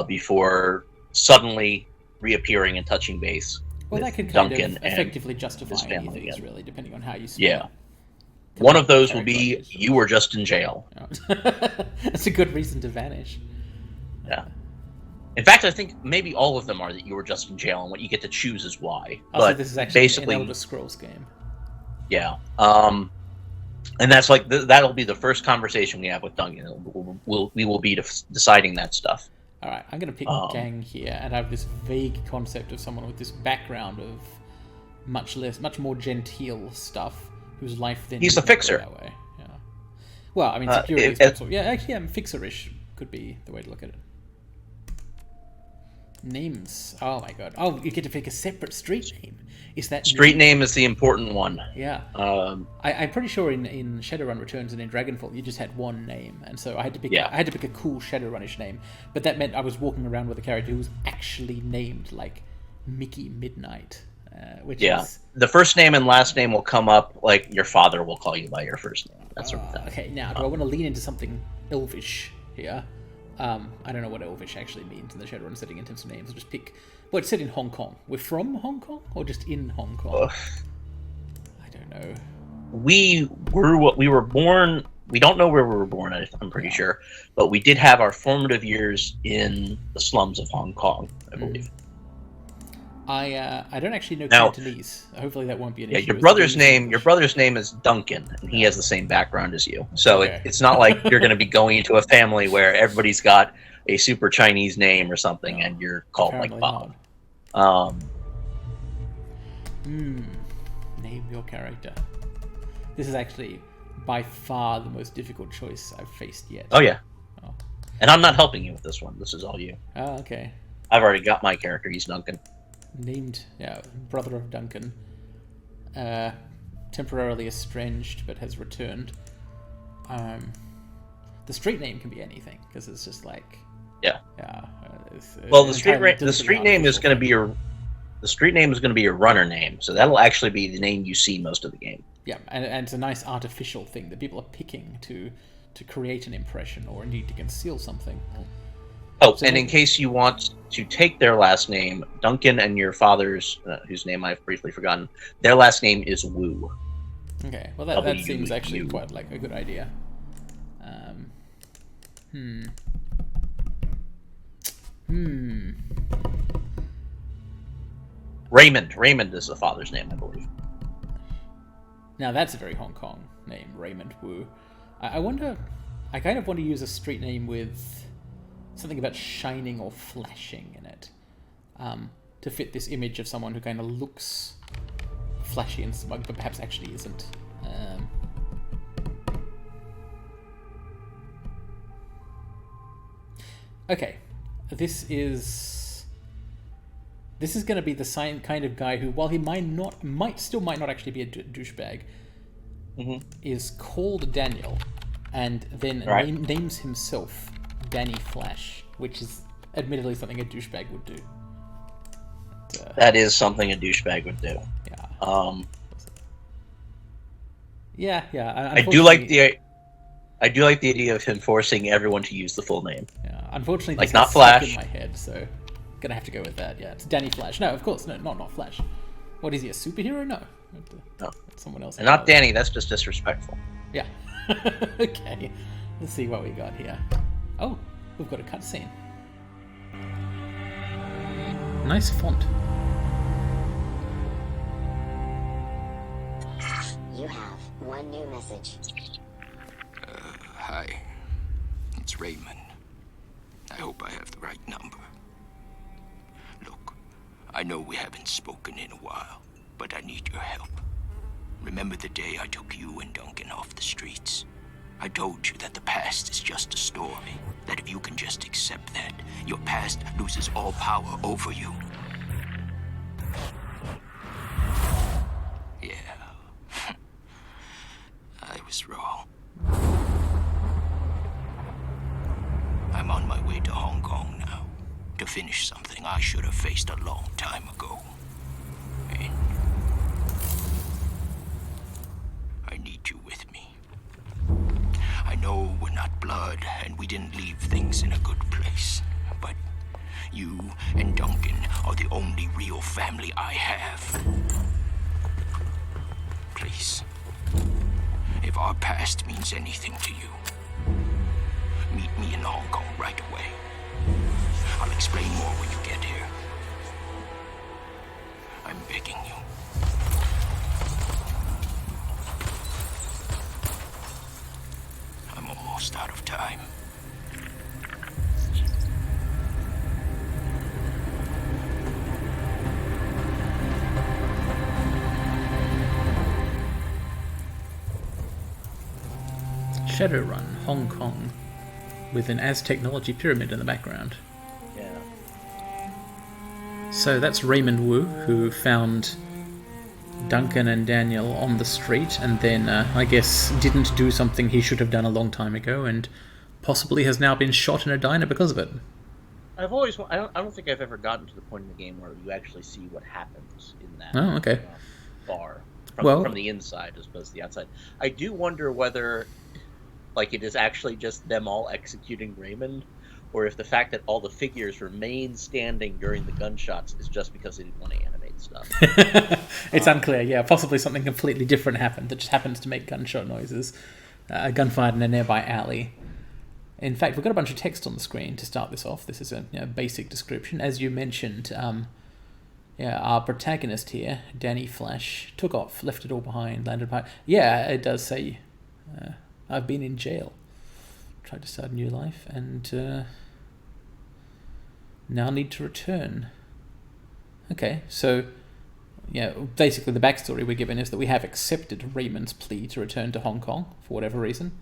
[SPEAKER 2] before suddenly reappearing and touching base.
[SPEAKER 1] Well, that could kind of effectively justify anything, really, depending on how you see it.
[SPEAKER 2] One of those will be you were just in jail.
[SPEAKER 1] That's a good reason to vanish.
[SPEAKER 2] Yeah. In fact, I think maybe all of them are that you were just in jail, and what you get to choose is why.
[SPEAKER 1] So this is actually basically an Elder Scrolls game.
[SPEAKER 2] Yeah. And that's like that'll be the first conversation we have with Duncan. We will be deciding that stuff.
[SPEAKER 1] All right, I'm going to pick gang here, and I have this vague concept of someone with this background of much more genteel stuff, whose life then...
[SPEAKER 2] He's a fixer.
[SPEAKER 1] That way. Yeah. Well, I mean, security is possible. Yeah, actually, fixer-ish could be the way to look at it. Names. Oh my god. Oh, you get to pick a separate street name. Is that
[SPEAKER 2] street name is the important one?
[SPEAKER 1] Yeah. I'm pretty sure in Shadowrun Returns and in Dragonfall you just had one name, and so I had to pick a cool Shadowrunish name. But that meant I was walking around with a character who was actually named like Mickey Midnight, which is
[SPEAKER 2] the first name and last name will come up. Like your father will call you by your first name. That sort of thing.
[SPEAKER 1] Okay. Now, do I want to lean into something Elvish here? I don't know what Elvish actually means in the Shadowrun setting in terms of names. I'll just pick... Well, it's set in Hong Kong. We're from Hong Kong? Or just in Hong Kong? I don't know.
[SPEAKER 2] We were born... We don't know where we were born, I'm pretty sure. But we did have our formative years in the slums of Hong Kong, I believe.
[SPEAKER 1] I don't actually know Cantonese. Hopefully that won't be an issue.
[SPEAKER 2] Your brother's name is Duncan, and he has the same background as you. So it's not like you're going to be going into a family where everybody's got a super Chinese name or something, and you're called like Bob.
[SPEAKER 1] Name your character. This is actually by far the most difficult choice I've faced yet.
[SPEAKER 2] Oh, yeah.
[SPEAKER 1] Oh.
[SPEAKER 2] And I'm not helping you with this one. This is all you.
[SPEAKER 1] Oh, okay.
[SPEAKER 2] I've already got my character. He's Duncan.
[SPEAKER 1] Named, brother of Duncan. Temporarily estranged, but has returned. The street name can be anything, because it's just like...
[SPEAKER 2] Yeah.
[SPEAKER 1] Well,
[SPEAKER 2] the street name is going to be your... The street name is going to be your runner name, so that'll actually be the name you see most of the game.
[SPEAKER 1] Yeah, and it's a nice artificial thing that people are picking to create an impression, or indeed to conceal something.
[SPEAKER 2] Oh, so and in case you want to take their last name, Duncan and your father's, whose name I've briefly forgotten, their last name is Wu.
[SPEAKER 1] Okay, well that seems actually quite like a good idea.
[SPEAKER 2] Raymond is the father's name, I believe.
[SPEAKER 1] Now that's a very Hong Kong name, Raymond Wu. I wonder, I kind of want to use a street name with something about shining or flashing in it, to fit this image of someone who kind of looks flashy and smug, but perhaps actually isn't. Okay, this is going to be the same kind of guy who, while he might still not actually be a douchebag, is called Daniel, and then names himself Danny Flash, which is admittedly something a douchebag would do.
[SPEAKER 2] That is something a douchebag would do.
[SPEAKER 1] Yeah.
[SPEAKER 2] I do like the idea of him forcing everyone to use the full name.
[SPEAKER 1] Yeah, unfortunately,
[SPEAKER 2] like
[SPEAKER 1] this
[SPEAKER 2] not
[SPEAKER 1] is
[SPEAKER 2] Flash
[SPEAKER 1] stuck in my head, so gonna have to go with that. Yeah, it's Danny Flash. No, of course, no, not Flash. What is he, a superhero? No,
[SPEAKER 2] no,
[SPEAKER 1] someone else.
[SPEAKER 2] And not Danny. That's just disrespectful.
[SPEAKER 1] Yeah. Okay, let's see what we got here. Oh, we've got a cutscene. Nice font.
[SPEAKER 4] You have one new message.
[SPEAKER 5] Hi. It's Raymond. I hope I have the right number. Look, I know we haven't spoken in a while, but I need your help. Remember the day I took you and Duncan off the streets? I told you that the past is just a story, that if you can just accept that, your past loses all power over you. Yeah. I was wrong. I'm on my way to Hong Kong now, to finish something I should have faced a long time ago. And I need you with me. I know we're not blood, and we didn't leave things in a good place, but you and Duncan are the only real family I have. Please, if our past means anything to you, meet me in Hong Kong right away. I'll explain more when you get here. I'm begging you. I'm almost out of time.
[SPEAKER 1] Shadowrun, Hong Kong, with an Aztechnology pyramid in the background.
[SPEAKER 2] Yeah.
[SPEAKER 1] So that's Raymond Wu, who found Duncan and Daniel on the street, and then, I guess, didn't do something he should have done a long time ago, and possibly has now been shot in a diner because of it.
[SPEAKER 2] I don't think I've ever gotten to the point in the game where you actually see what happens in that
[SPEAKER 1] okay.
[SPEAKER 2] Bar. From the inside as opposed to the outside. I do wonder whether... like it is actually just them all executing Raymond, or if the fact that all the figures remain standing during the gunshots is just because they didn't want to animate stuff.
[SPEAKER 1] It's unclear, yeah. Possibly something completely different happened that just happens to make gunshot noises. A gunfight in a nearby alley. In fact, we've got a bunch of text on the screen to start this off. This is a basic description. As you mentioned, our protagonist here, Danny Flash, took off, left it all behind, landed by... Yeah, it does say... I've been in jail, tried to start a new life, and now need to return. Okay, so yeah, basically the backstory we're given is that we have accepted Raymond's plea to return to Hong Kong for whatever reason.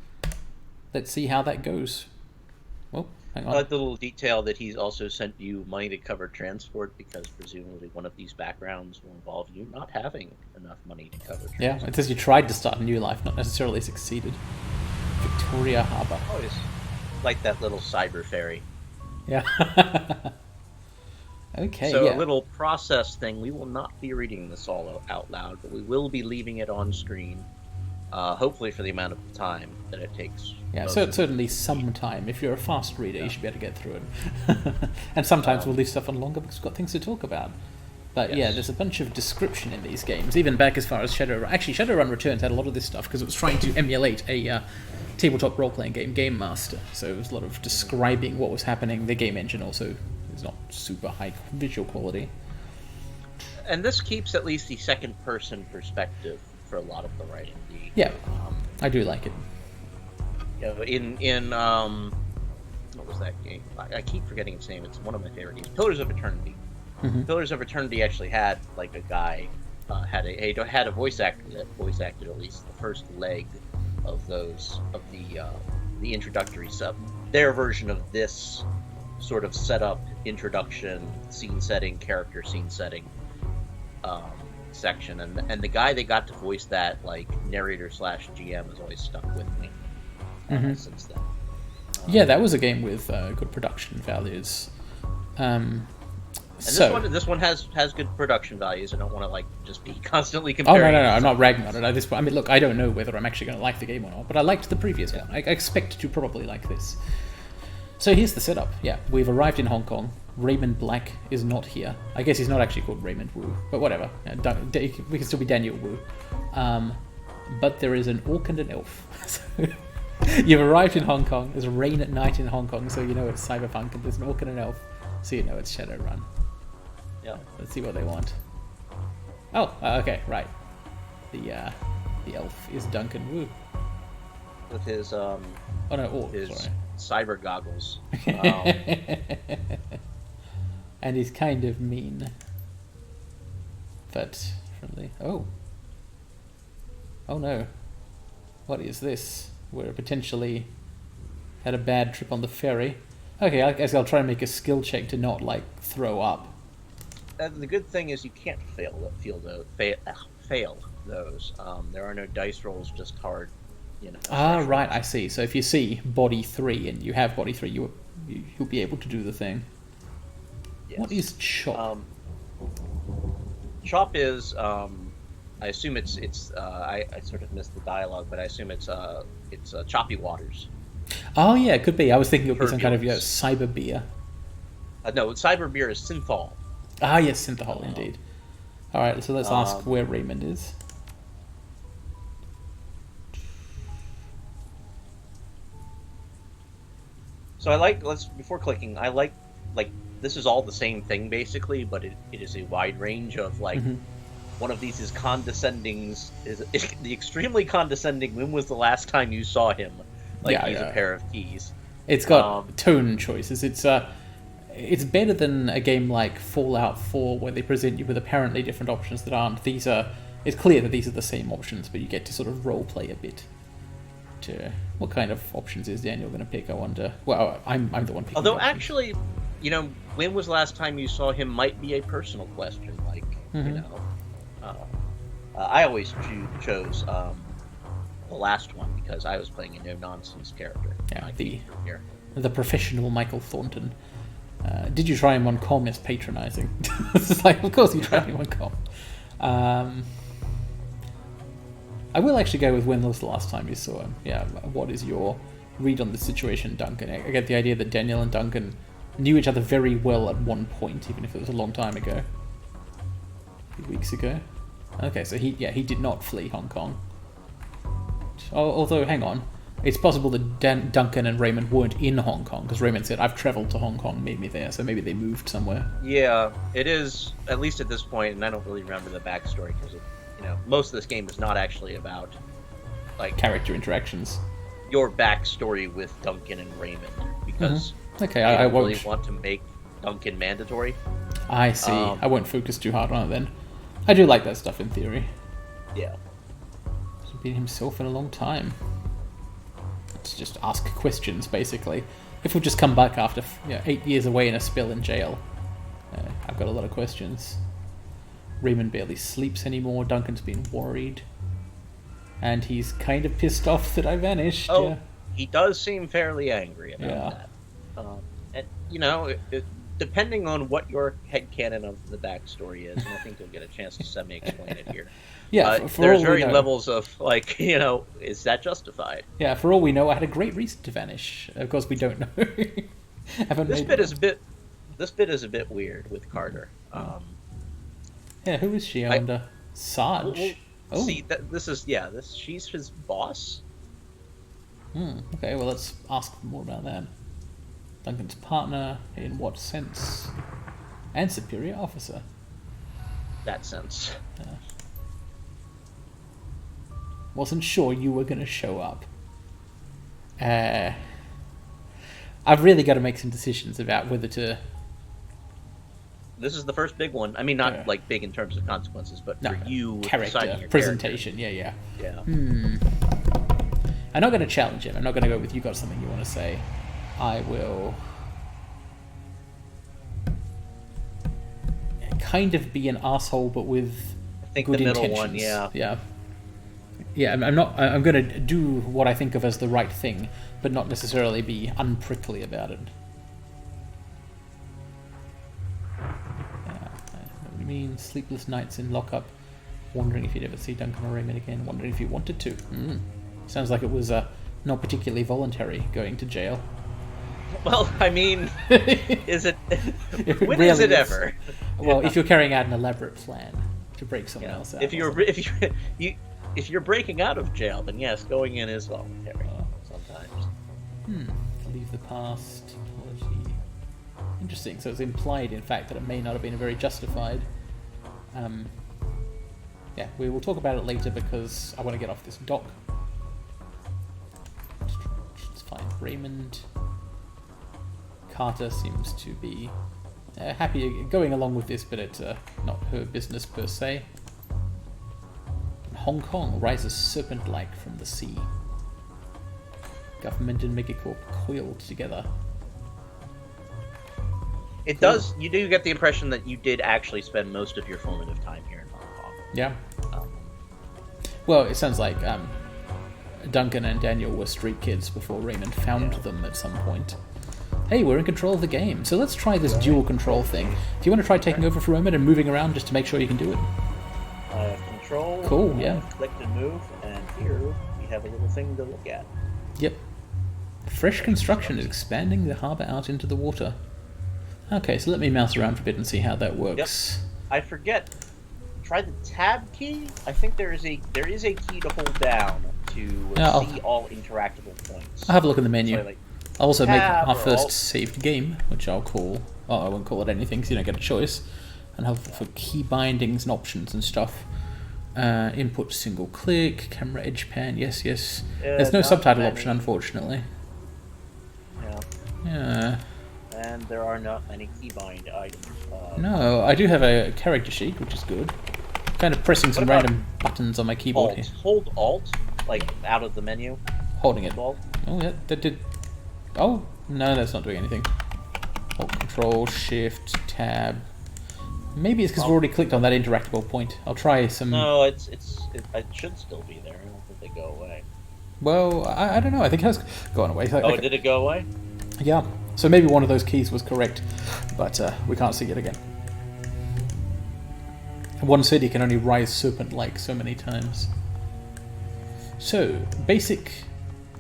[SPEAKER 1] Let's see how that goes. Well, hang on.
[SPEAKER 2] I like the little detail that he's also sent you money to cover transport because presumably one of these backgrounds will involve you not having enough money to cover transport.
[SPEAKER 1] Yeah, it says you tried to start a new life, not necessarily succeeded. Victoria Harbour.
[SPEAKER 2] Oh, it's like that little cyber ferry.
[SPEAKER 1] Yeah. Okay,
[SPEAKER 2] so
[SPEAKER 1] yeah.
[SPEAKER 2] a little process thing. We will not be reading this all out loud, but we will be leaving it on screen. Hopefully for the amount of time that it takes.
[SPEAKER 1] Yeah, certainly some time. If you're a fast reader, you should be able to get through it. And sometimes we'll leave stuff on longer because we've got things to talk about. But yeah, there's a bunch of description in these games, even back as far as Shadowrun. Actually, Shadowrun Returns had a lot of this stuff because it was trying to emulate a tabletop role-playing game, Game Master. So it was a lot of describing what was happening. The game engine also is not super high visual quality.
[SPEAKER 2] And this keeps at least the second-person perspective for a lot of the writing.
[SPEAKER 1] Yeah, I do like it.
[SPEAKER 2] You know, in what was that game? I keep forgetting its name. It's one of my favorite games. Pillars of Eternity.
[SPEAKER 1] Mm-hmm.
[SPEAKER 2] Pillars of Eternity actually had like a guy had a voice actor that voice acted at least the first leg of the introductory stuff. Their version of this sort of setup, introduction, scene setting, character scene setting section, and the guy that got to voice that like narrator / GM has always stuck with me since then.
[SPEAKER 1] Yeah, that was a game with good production values.
[SPEAKER 2] And this one has good production values. I don't want to like just be constantly
[SPEAKER 1] Oh
[SPEAKER 2] comparing.
[SPEAKER 1] no, I'm not ragging on it. I mean, look, I don't know whether I'm actually going to like the game or not, but I liked the previous one. I expect to probably like this. So here's the setup. Yeah, we've arrived in Hong Kong. Raymond Black is not here. I guess he's not actually called Raymond Wu, but whatever. We can still be Daniel Wu. But there is an orc and an elf. So you've arrived in Hong Kong. There's rain at night in Hong Kong, so you know it's cyberpunk, and there's an orc and an elf, so you know it's Shadowrun.
[SPEAKER 2] Yeah.
[SPEAKER 1] Let's see what they want. Oh, okay, right. The elf is Duncan Wu.
[SPEAKER 2] With his
[SPEAKER 1] Oh no, orc.
[SPEAKER 2] his
[SPEAKER 1] Sorry.
[SPEAKER 2] cyber goggles.
[SPEAKER 1] And he's kind of mean, but friendly. Oh no! What is this? We're potentially had a bad trip on the ferry. Okay, I guess I'll try and make a skill check to not like throw up.
[SPEAKER 2] And the good thing is you can't fail those. There are no dice rolls, just hard.
[SPEAKER 1] Right, I see. So if you see body 3 and you have body 3, you'll be able to do the thing.
[SPEAKER 2] Yes.
[SPEAKER 1] What is chop?
[SPEAKER 2] Chop is, I assume it's I sort of missed the dialogue, but I assume it's choppy waters.
[SPEAKER 1] Oh yeah, it could be. I was thinking it would be some kind of
[SPEAKER 2] Turbulence.
[SPEAKER 1] cyber beer.
[SPEAKER 2] No, cyber beer is synthol.
[SPEAKER 1] Ah yes, synthahol indeed. All right, so let's ask where Raymond is.
[SPEAKER 2] So I like before clicking. I like this is all the same thing basically, but it is a wide range of like. One of these is condescending. Is the extremely condescending? When was the last time you saw him? Like he's a pair of keys. It's
[SPEAKER 1] got tone choices. It's better than a game like Fallout 4 where they present you with apparently different options that aren't. It's clear that these are the same options, but you get to sort of role play a bit. What kind of options is Daniel going to pick? I wonder. Well, I'm the one picking.
[SPEAKER 2] Although actually, when was the last time you saw him? Might be a personal question. Like I always chose the last one because I was playing a no-nonsense character.
[SPEAKER 1] Yeah, the professional Michael Thornton. Did you try him on com as patronizing? It's like, of course you tried him on com. I will actually go with when was the last time you saw him. Yeah, what is your read on the situation, Duncan? I get the idea that Daniel and Duncan knew each other very well at one point, even if it was a long time ago. A few weeks ago. Okay, so he did not flee Hong Kong. Although, hang on. It's possible that Duncan and Raymond weren't in Hong Kong, because Raymond said, I've travelled to Hong Kong, meet me there, so maybe they moved somewhere.
[SPEAKER 2] Yeah, it is, at least at this point, and I don't really remember the backstory, because most of this game is not actually about, like...
[SPEAKER 1] character interactions.
[SPEAKER 2] Your backstory with Duncan and Raymond, because
[SPEAKER 1] okay,
[SPEAKER 2] I
[SPEAKER 1] won't
[SPEAKER 2] really want to make Duncan mandatory.
[SPEAKER 1] I see. I won't focus too hard on it then. I do like that stuff in theory.
[SPEAKER 2] Yeah.
[SPEAKER 1] Hasn't been himself in a long time. To just ask questions, basically. If we've just come back after 8 years away in a spell in jail, I've got a lot of questions. Raymond barely sleeps anymore. Duncan's been worried. And he's kind of pissed off that I vanished.
[SPEAKER 2] Oh,
[SPEAKER 1] yeah.
[SPEAKER 2] He does seem fairly angry about that. And, you know, depending on what your headcanon of the backstory is, and I think you'll get a chance to semi-explain it here.
[SPEAKER 1] Yeah, for
[SPEAKER 2] there's
[SPEAKER 1] all
[SPEAKER 2] very
[SPEAKER 1] we know,
[SPEAKER 2] levels of, like, you know, is that justified?
[SPEAKER 1] Yeah, for all we know, I had a great reason to vanish. Of course, we don't know.
[SPEAKER 2] This bit is a bit weird with Carter.
[SPEAKER 1] Yeah, who is she under? Sarge.
[SPEAKER 2] Oh. See, she's his boss.
[SPEAKER 1] Okay, well, let's ask more about that. Duncan's partner, in what sense? And superior officer.
[SPEAKER 2] That sense.
[SPEAKER 1] Wasn't sure you were going to show up. I've really got to make some decisions about whether to...
[SPEAKER 2] This is the first big one. I mean, not like big in terms of consequences, but for you,
[SPEAKER 1] character
[SPEAKER 2] your
[SPEAKER 1] presentation.
[SPEAKER 2] Character.
[SPEAKER 1] Yeah. I'm not going to challenge him. I'm not going to go with you got something you want to say. I will kind of be an asshole, but with good
[SPEAKER 2] the middle
[SPEAKER 1] intentions.
[SPEAKER 2] One, yeah.
[SPEAKER 1] I'm not. I'm going to do what I think of as the right thing, but not necessarily be unprickly about it. What do you mean? Sleepless nights in lockup, wondering if you'd ever see Duncan or Raymond again, wondering if you wanted to. Sounds like it was not particularly voluntary going to jail.
[SPEAKER 2] Well, I mean, is it? When
[SPEAKER 1] really
[SPEAKER 2] is it ever?
[SPEAKER 1] Well, if you're carrying out an elaborate plan to break someone else out.
[SPEAKER 2] If you're breaking out of jail, then yes, going in is voluntary sometimes.
[SPEAKER 1] Leave the past. Apology. Interesting. So it's implied, in fact, that it may not have been very justified. Yeah, we will talk about it later because I want to get off this dock. It's fine. Raymond. Carter seems to be happy going along with this, but it's not her business per se. Hong Kong rises serpent-like from the sea. Government and Megacorp coiled together.
[SPEAKER 2] It does. You do get the impression that you did actually spend most of your formative time here in Hong Kong.
[SPEAKER 1] Yeah. Well, it sounds like Duncan and Daniel were street kids before Raymond found them at some point. Hey, we're in control of the game, so let's try this dual control thing. Do you want to try taking over for a moment and moving around just to make sure you can do it?
[SPEAKER 2] Control.
[SPEAKER 1] Cool, yeah.
[SPEAKER 2] Click to move, and here we have a little thing to look at.
[SPEAKER 1] Yep. Fresh construction is expanding the harbour out into the water. Okay, so let me mouse around for a bit and see how that works.
[SPEAKER 2] Yep. I forget. Try the tab key. I think there is a key to hold down to see all interactable points.
[SPEAKER 1] I'll have a look in the menu.
[SPEAKER 2] So,
[SPEAKER 1] I'll also make our first saved game, which I'll call... Oh, I won't call it anything because you don't get a choice. And have for key bindings and options and stuff. Input single click, camera edge pan, yes. There's no subtitle option, unfortunately. Yeah.
[SPEAKER 2] And there are not many keybind items.
[SPEAKER 1] No, I do have a character sheet, which is good. Kind of pressing some random buttons on my keyboard here.
[SPEAKER 2] Hold Alt, like out of the menu.
[SPEAKER 1] Holding it.
[SPEAKER 2] Alt.
[SPEAKER 1] Oh, yeah, that did... Oh, no, that's not doing anything. Hold Control, Shift, Tab. Maybe it's because we've already clicked on that interactable point. I'll try some...
[SPEAKER 2] No, it should still be there. I don't think they go away.
[SPEAKER 1] Well, I don't know. I think it has gone away.
[SPEAKER 2] Did it go away?
[SPEAKER 1] Yeah. So maybe one of those keys was correct, but we can't see it again. One city can only rise serpent-like so many times. So, basic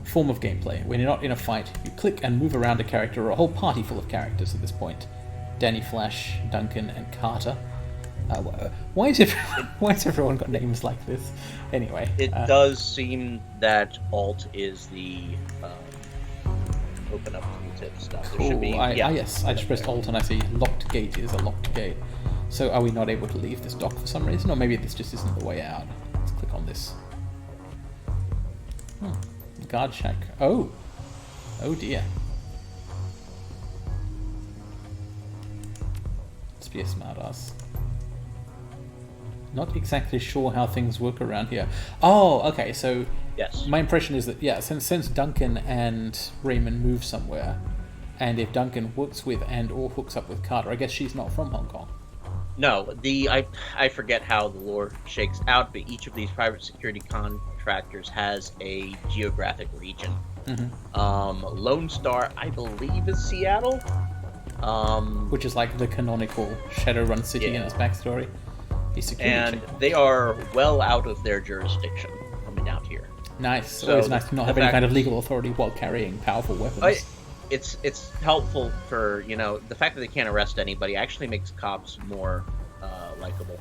[SPEAKER 1] form of gameplay. When you're not in a fight, you click and move around a character or a whole party full of characters at this point. Danny, Flash, Duncan, and Carter. Why has everyone got names like this? Anyway.
[SPEAKER 2] It does seem that Alt is the open up tooltip stuff.
[SPEAKER 1] Cool.
[SPEAKER 2] There should be,
[SPEAKER 1] yes, I just pressed Alt and I see locked gate is a locked gate. So are we not able to leave this dock for some reason? Or maybe this just isn't the way out. Let's click on this. Guard shack. Oh dear. Let's be a smartass. Not exactly sure how things work around here. Oh, okay, so
[SPEAKER 2] Yes.
[SPEAKER 1] my impression is that, yeah, since Duncan and Raymond move somewhere, and if Duncan works with and or hooks up with Carter, I guess she's not from Hong Kong.
[SPEAKER 2] No, I forget how the lore shakes out, but each of these private security contractors has a geographic region. Lone Star, I believe, is Seattle.
[SPEAKER 1] Which is like the canonical Shadowrun city in its backstory.
[SPEAKER 2] And they are well out of their jurisdiction coming out here.
[SPEAKER 1] Nice.
[SPEAKER 2] So
[SPEAKER 1] Always nice to not have any kind of legal authority while carrying powerful weapons.
[SPEAKER 2] It's helpful for, the fact that they can't arrest anybody actually makes cops more likable.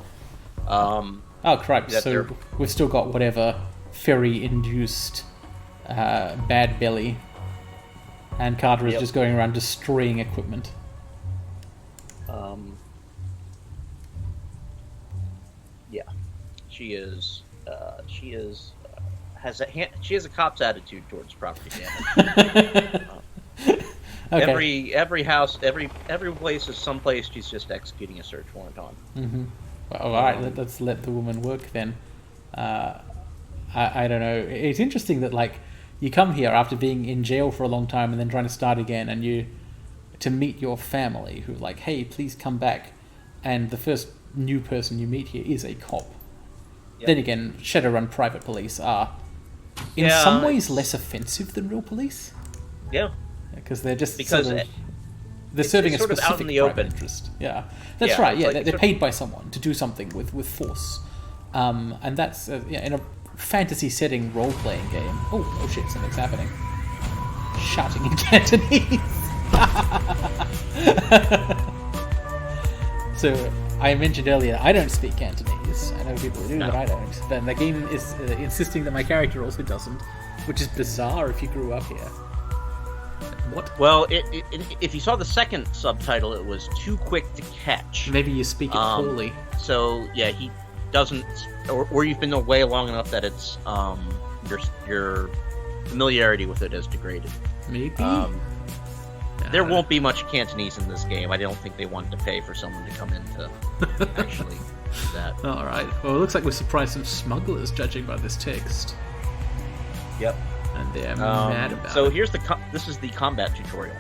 [SPEAKER 1] Oh, crap. So we've still got whatever ferry-induced bad belly, and Carter is just going around destroying equipment.
[SPEAKER 2] Yeah, she has a cop's attitude towards property damage.
[SPEAKER 1] Okay.
[SPEAKER 2] Every house, every place is someplace she's just executing a search warrant on.
[SPEAKER 1] Well, all right, let's let the woman work then. I don't know. It's interesting that like you come here after being in jail for a long time and then trying to start again, and you to meet your family who like, hey, please come back, and the first new person you meet here is a cop. Yep. Then again, Shadowrun private police are in some ways less offensive than real police.
[SPEAKER 2] Yeah,
[SPEAKER 1] because they're just they're serving a specific private interest. Yeah, that's right. Yeah, they're paid by someone to do something with force, and that's in a fantasy setting role playing game. Oh shit, something's happening. Shouting in Cantonese. So I mentioned earlier, I don't speak Cantonese. I know people do, but I don't. Then the game is insisting that my character also doesn't, which is bizarre if you grew up here. What?
[SPEAKER 2] Well, if you saw the second subtitle, it was too quick to catch.
[SPEAKER 1] Maybe you speak it poorly.
[SPEAKER 2] So yeah, he doesn't, or you've been away long enough that it's your familiarity with it has degraded.
[SPEAKER 1] Maybe.
[SPEAKER 2] There won't be much Cantonese in this game. I don't think they want to pay for someone to come in to actually do that.
[SPEAKER 1] All right. Well, it looks like we surprised some smugglers, judging by this text.
[SPEAKER 2] Yep.
[SPEAKER 1] And they're mad about it.
[SPEAKER 2] So here's this is the combat tutorial.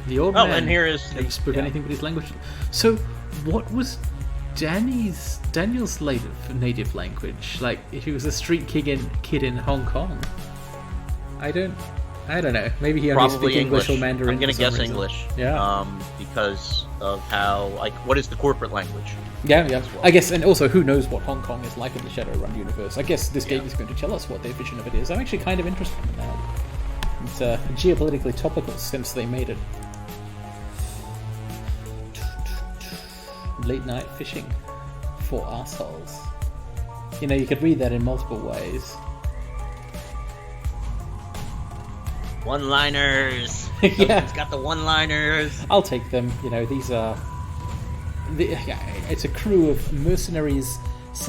[SPEAKER 1] The old man
[SPEAKER 2] and here is
[SPEAKER 1] never spoke anything but his language. So what was Daniel's native language? Like, if he was a street kid in Hong Kong? I don't know. Maybe he only speaks English or Mandarin.
[SPEAKER 2] I'm going to guess English.
[SPEAKER 1] Yeah.
[SPEAKER 2] Because of how, what is the corporate language?
[SPEAKER 1] Yeah. Well. I guess, and also, who knows what Hong Kong is like in the Shadowrun universe? I guess this game is going to tell us what their vision of it is. I'm actually kind of interested in that. It's geopolitically topical since they made it. Late night fishing for arseholes. You could read that in multiple ways.
[SPEAKER 2] One-liners.
[SPEAKER 1] Yeah,
[SPEAKER 2] it's got the one-liners.
[SPEAKER 1] I'll take them. These are. It's a crew of mercenaries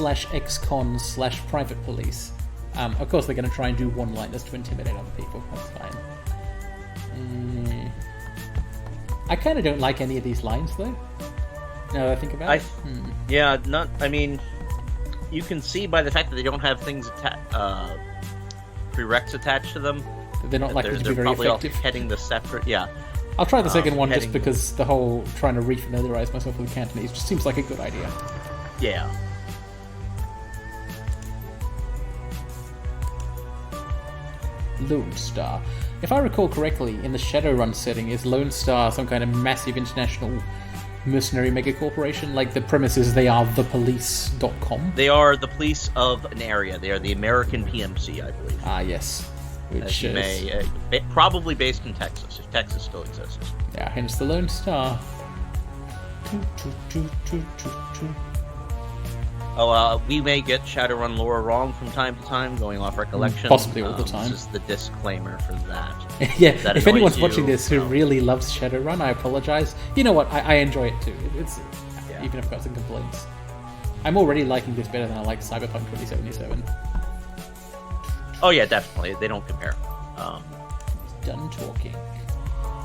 [SPEAKER 1] / ex-cons / private police. Of course, they're going to try and do one-liners to intimidate other people. That's fine. I kind of don't like any of these lines, though. Now that I think about it.
[SPEAKER 2] Yeah, you can see by the fact that they don't have things prereqs attached to them.
[SPEAKER 1] They're not likely to be very effective.
[SPEAKER 2] All heading the separate, yeah.
[SPEAKER 1] I'll try the second one just because the whole trying to refamiliarize myself with Cantonese just seems like a good idea.
[SPEAKER 2] Yeah.
[SPEAKER 1] Lone Star. If I recall correctly, in the Shadowrun setting, is Lone Star some kind of massive international mercenary megacorporation? Like, the premise is they are thepolice.com?
[SPEAKER 2] They are the police of an area. They are the American PMC, I believe.
[SPEAKER 1] Ah, yes. Which is...
[SPEAKER 2] probably based in Texas, if Texas still exists.
[SPEAKER 1] Yeah, hence the Lone Star.
[SPEAKER 2] We may get Shadowrun lore wrong from time to time, going off recollection.
[SPEAKER 1] Possibly all the time.
[SPEAKER 2] This is the disclaimer for that.
[SPEAKER 1] Yeah, if anyone's watching this who really loves Shadowrun, I apologize. You know what? I enjoy it too. Even if I've got some complaints. I'm already liking this better than I like Cyberpunk 2077.
[SPEAKER 2] Oh yeah, definitely. They don't compare.
[SPEAKER 1] Done talking.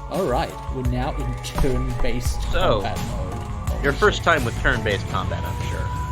[SPEAKER 1] Alright, we're now in turn-based combat mode.
[SPEAKER 2] Your first time with turn-based combat, I'm sure.